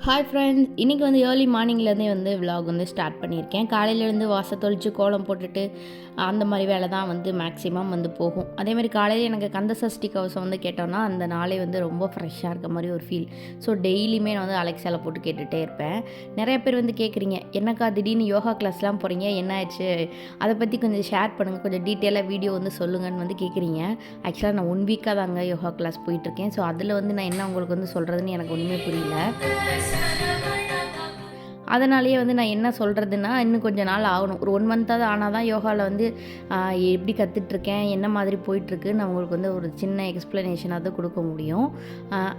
Hi friends, இன்றைக்கி வந்து early மார்னிங்லேருந்தே வந்து விலாக் வந்து ஸ்டார்ட் பண்ணியிருக்கேன். காலையிலேருந்து வாசல் தொளிச்சு கோலம் போட்டுட்டு அந்த மாதிரி வேலை தான் வந்து மேக்ஸிமம் வந்து போகும். அதேமாதிரி காலையில் எனக்கு கந்த சஷ்டி கவசம் வந்து கேட்டோன்னா அந்த நாளே வந்து ரொம்ப ஃப்ரெஷ்ஷாக இருக்க மாதிரி ஒரு ஃபீல். ஸோ டெய்லியுமே நான் வந்து அலெக்ஸாவில் போட்டு கேட்டுகிட்டே இருப்பேன். நிறைய பேர் வந்து கேட்குறீங்க, என்னக்கா திடீர்னு யோகா கிளாஸ்லாம் போகிறீங்க, என்ன ஆயிடுச்சு, அதை பற்றி கொஞ்சம் ஷேர் பண்ணுங்கள், கொஞ்சம் டீட்டெயிலாக வீடியோ வந்து சொல்லுங்கன்னு வந்து கேட்குறீங்க. ஆக்சுவலாக நான் 1 வீக்காக தாங்க யோகா கிளாஸ் போயிட்டுருக்கேன். ஸோ அதில் வந்து நான் என்ன உங்களுக்கு வந்து சொல்கிறதுன்னு எனக்கு ஒன்றுமே புரியல. அதனாலேயே வந்து நான் என்ன சொல்கிறதுன்னா, இன்னும் கொஞ்சம் நாள் ஆகணும். ஒரு 1 மந்த்தாவது ஆனால் தான் யோகாவில் வந்து எப்படி கற்றுட்ருக்கேன், என்ன மாதிரி போயிட்டுருக்கு நான் உங்களுக்கு வந்து ஒரு சின்ன எக்ஸ்ப்ளனேஷனாவது கொடுக்க முடியும்.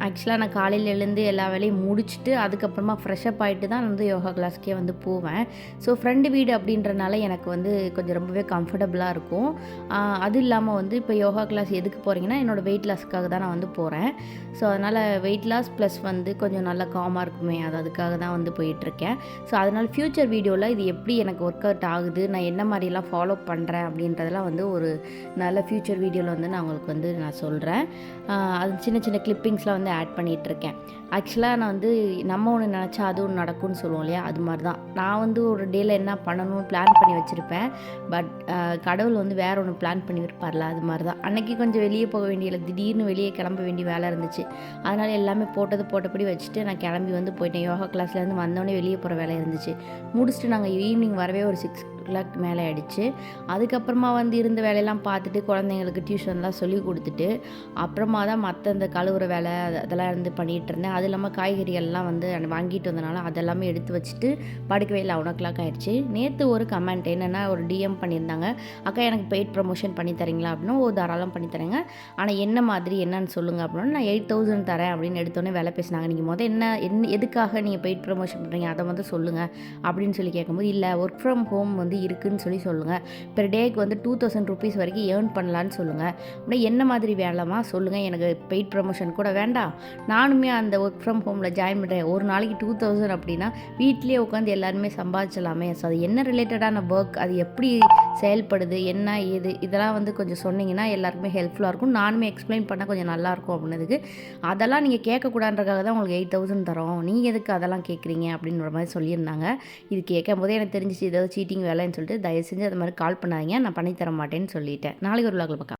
ஆக்சுவலாக நான் காலையில் எழுந்து எல்லா வேலையும் முடிச்சுட்டு அதுக்கப்புறமா ஃப்ரெஷ்அப் ஆகிட்டு தான் வந்து யோகா கிளாஸ்க்கே வந்து போவேன். ஸோ ஃப்ரெண்டு வீடு அப்படின்றனால எனக்கு வந்து கொஞ்சம் ரொம்பவே கம்ஃபர்டபுளாக இருக்கும். அது இல்லாமல் வந்து இப்போ யோகா கிளாஸ் எதுக்கு போகிறீங்கன்னா, என்னோடய வெயிட் லாஸ்க்காக தான் நான் வந்து போகிறேன். ஸோ அதனால் வெயிட் லாஸ் ப்ளஸ் வந்து கொஞ்சம் நல்லா காமாக இருக்குமே, அதுக்காக தான் வந்து போயிட்டுருக்கேன். ஸோ அதனால் ஃப்யூச்சர் வீடியோவில் இது எப்படி எனக்கு ஒர்க் அவுட் ஆகுது, நான் என்ன மாதிரிலாம் ஃபாலோ பண்ணுறேன் அப்படின்றதெல்லாம் வந்து ஒரு நல்ல ஃப்யூச்சர் வீடியோவில் வந்து நான் உங்களுக்கு வந்து நான் சொல்கிறேன். அது சின்ன சின்ன கிளிப்பிங்ஸ்லாம் வந்து ஆட் பண்ணிகிட்ருக்கேன். ஆக்சுவலாக நான் வந்து நம்ம ஒன்று நினச்சா அது ஒன்று நடக்கும்னு சொல்லுவோம் இல்லையா, அது மாதிரி தான் நான் வந்து ஒரு டேயில் என்ன பண்ணணும்னு பிளான் பண்ணி வச்சுருப்பேன். பட் கடவுள் வந்து வேறு ஒன்று பிளான் பண்ணி இருப்பார்ல, அது மாதிரி தான் அன்றைக்கி கொஞ்சம் வெளியே போக வேண்டிய திடீர்னு வெளியே கிளம்ப வேண்டிய வேலை இருந்துச்சு. அதனால் எல்லாமே போட்டபடி வச்சுட்டு நான் கிளம்பி வந்து போயிட்டேன். யோகா கிளாஸ்லேருந்து வந்தோடனே வெளியே போகிற வேலை இருந்துச்சு. முடிச்சுட்டு நாங்கள் ஈவினிங் வரவே ஒரு 6 o'clock மேலே ஆகிடுச்சு. அதுக்கப்புறமா வந்து இருந்த வேலையெல்லாம் பார்த்துட்டு குழந்தைங்களுக்கு டியூஷன்லாம் சொல்லி கொடுத்துட்டு அப்புறமா தான் மற்ற இந்த கழுவுற வேலை அதெல்லாம் வந்து பண்ணிகிட்டு இருந்தேன். அது இல்லாமல் காய்கறிகள்லாம் வந்து வாங்கிட்டு வந்தனால அதெல்லாமே எடுத்து வச்சுட்டு படுக்கவே இல்லை. 1 o'clock ஆகிடுச்சு. நேற்று ஒரு கமெண்ட் என்னென்னா, ஒரு டிஎம் பண்ணியிருந்தாங்க, அக்கா எனக்கு பெய்ட் ப்ரமோஷன் பண்ணி தரீங்களா அப்படின்னா, தாராளம் பண்ணி தரேங்க, ஆனால் என்ன மாதிரி என்னன்னு சொல்லுங்கள் அப்படின்னா, நான் 8,000 தரேன் அப்படின்னு எடுத்தோடனே வேலை பேசினாங்க. நீங்கள் என்ன எதுக்காக நீங்கள் பெய்ட் ப்ரமோஷன் பண்ணுறீங்க, அதை வந்து சொல்லுங்கள் அப்படின்னு சொல்லி கேட்கும்போது, இல்லை ஒர்க் ஃப்ரம் ஹோம் வந்து இருக்குதுன்னு சொல்லுங்கள், பெர் டேக்கு வந்து 2,000 rupees வரைக்கும் ஏர்ன் பண்ணலான்னு சொல்லுங்கள், அப்படின்னா என்ன மாதிரி வேலைமா சொல்லுங்கள், எனக்கு பெய்ட் ப்ரமோஷன் கூட வேண்டாம், நானுமே அந்த ஒர்க் ஃப்ரம் ஹோமில் ஜாயின் பண்ணுறேன், ஒரு நாளைக்கு 2,000 அப்படின்னா வீட்லேயே உட்காந்து எல்லாருமே சம்பாதிச்சலாமே, ஸோ அது என்ன ரிலேட்டடான ஒர்க், அது எப்படி செயல்படுது, என்ன ஏது, இதெல்லாம் வந்து கொஞ்சம் சொன்னீங்கன்னா எல்லாருக்குமே ஹெல்ப்ஃபுல்லாக இருக்கும், நானுமே எக்ஸ்பிளைன் பண்ணால் கொஞ்சம் நல்லாயிருக்கும் அப்படின்னதுக்கு, அதெல்லாம் நீங்கள் கேட்கக்கூடாதுன்றக்காக தான் உங்களுக்கு 8,000 தரோம், நீங்கள் எதுக்கு அதெல்லாம் கேட்குறீங்க அப்படின்ற மாதிரி சொல்லியிருந்தாங்க. இது கேட்கும் போதே எனக்கு தெரிஞ்சிச்சு ஏதாவது சீட்டிங் வேலைன்னு சொல்லிட்டு, தயவு செஞ்சு அது மாதிரி கால் பண்ணாதீங்க, நான் பண்ணித்தர மாட்டேன்னு சொல்லிட்டேன். நாளைக்கு ஒரு vlogல பார்க்கலாம்.